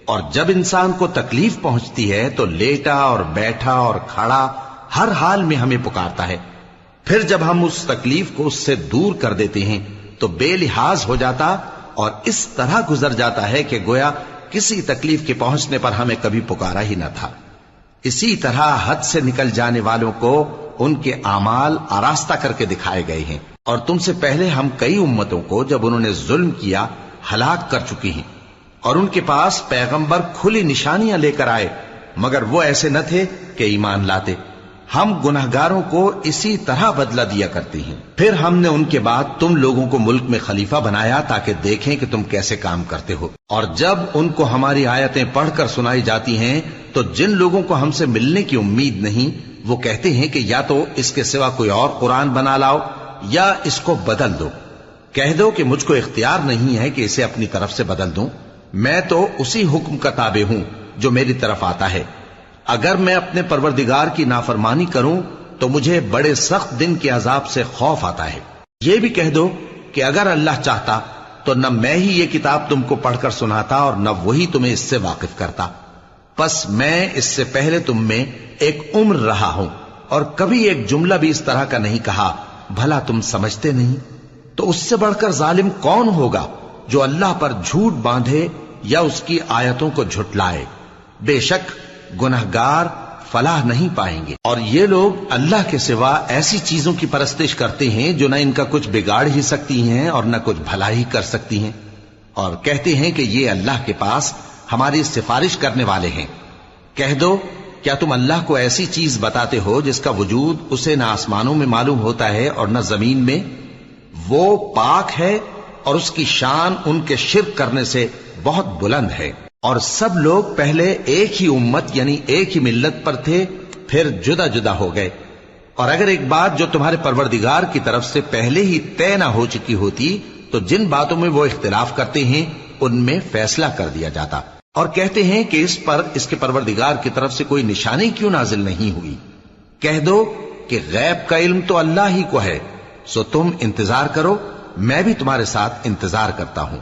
اور جب انسان کو تکلیف پہنچتی ہے تو لیٹا اور بیٹھا اور کھڑا ہر حال میں ہمیں پکارتا ہے. پھر جب ہم اس تکلیف کو اس سے دور کر دیتے ہیں تو بے لحاظ ہو جاتا اور اس طرح گزر جاتا ہے کہ گویا کسی تکلیف کے پہنچنے پر ہمیں کبھی پکارا ہی نہ تھا. اسی طرح حد سے نکل جانے والوں کو ان کے اعمال آراستہ کر کے دکھائے گئے ہیں. اور تم سے پہلے ہم کئی امتوں کو جب انہوں نے ظلم کیا ہلاک کر چکی ہیں، اور ان کے پاس پیغمبر کھلی نشانیاں لے کر آئے مگر وہ ایسے نہ تھے کہ ایمان لاتے. ہم گناہگاروں کو اسی طرح بدلہ دیا کرتے ہیں. پھر ہم نے ان کے بعد تم لوگوں کو ملک میں خلیفہ بنایا تاکہ دیکھیں کہ تم کیسے کام کرتے ہو. اور جب ان کو ہماری آیتیں پڑھ کر سنائی جاتی ہیں تو جن لوگوں کو ہم سے ملنے کی امید نہیں وہ کہتے ہیں کہ یا تو اس کے سوا کوئی اور قرآن بنا لاؤ یا اس کو بدل دو. کہہ دو کہ مجھ کو اختیار نہیں ہے کہ اسے اپنی طرف سے بدل دوں. میں تو اسی حکم کا تابع ہوں جو میری طرف آتا ہے. اگر میں اپنے پروردگار کی نافرمانی کروں تو مجھے بڑے سخت دن کے عذاب سے خوف آتا ہے. یہ بھی کہہ دو کہ اگر اللہ چاہتا تو نہ میں ہی یہ کتاب تم کو پڑھ کر سناتا اور نہ وہی تمہیں اس سے واقف کرتا. پس میں اس سے پہلے تم میں ایک عمر رہا ہوں اور کبھی ایک جملہ بھی اس طرح کا نہیں کہا. بھلا تم سمجھتے نہیں؟ تو اس سے بڑھ کر ظالم کون ہوگا جو اللہ پر جھوٹ باندھے یا اس کی آیتوں کو جھٹلائے. بے شک گنہگار فلاح نہیں پائیں گے. اور یہ لوگ اللہ کے سوا ایسی چیزوں کی پرستش کرتے ہیں جو نہ ان کا کچھ بگاڑ ہی سکتی ہیں اور نہ کچھ بھلا ہی کر سکتی ہیں، اور کہتے ہیں کہ یہ اللہ کے پاس ہماری سفارش کرنے والے ہیں. کہہ دو کیا تم اللہ کو ایسی چیز بتاتے ہو جس کا وجود اسے نہ آسمانوں میں معلوم ہوتا ہے اور نہ زمین میں؟ وہ پاک ہے اور اس کی شان ان کے شرک کرنے سے بہت بلند ہے. اور سب لوگ پہلے ایک ہی امت یعنی ایک ہی ملت پر تھے، پھر جدا جدا ہو گئے. اور اگر ایک بات جو تمہارے پروردگار کی طرف سے پہلے ہی طے نہ ہو چکی ہوتی تو جن باتوں میں وہ اختلاف کرتے ہیں ان میں فیصلہ کر دیا جاتا. اور کہتے ہیں کہ اس پر اس کے پروردگار کی طرف سے کوئی نشانی کیوں نازل نہیں ہوئی. کہہ دو کہ غیب کا علم تو اللہ ہی کو ہے، سو تم انتظار کرو، میں بھی تمہارے ساتھ انتظار کرتا ہوں.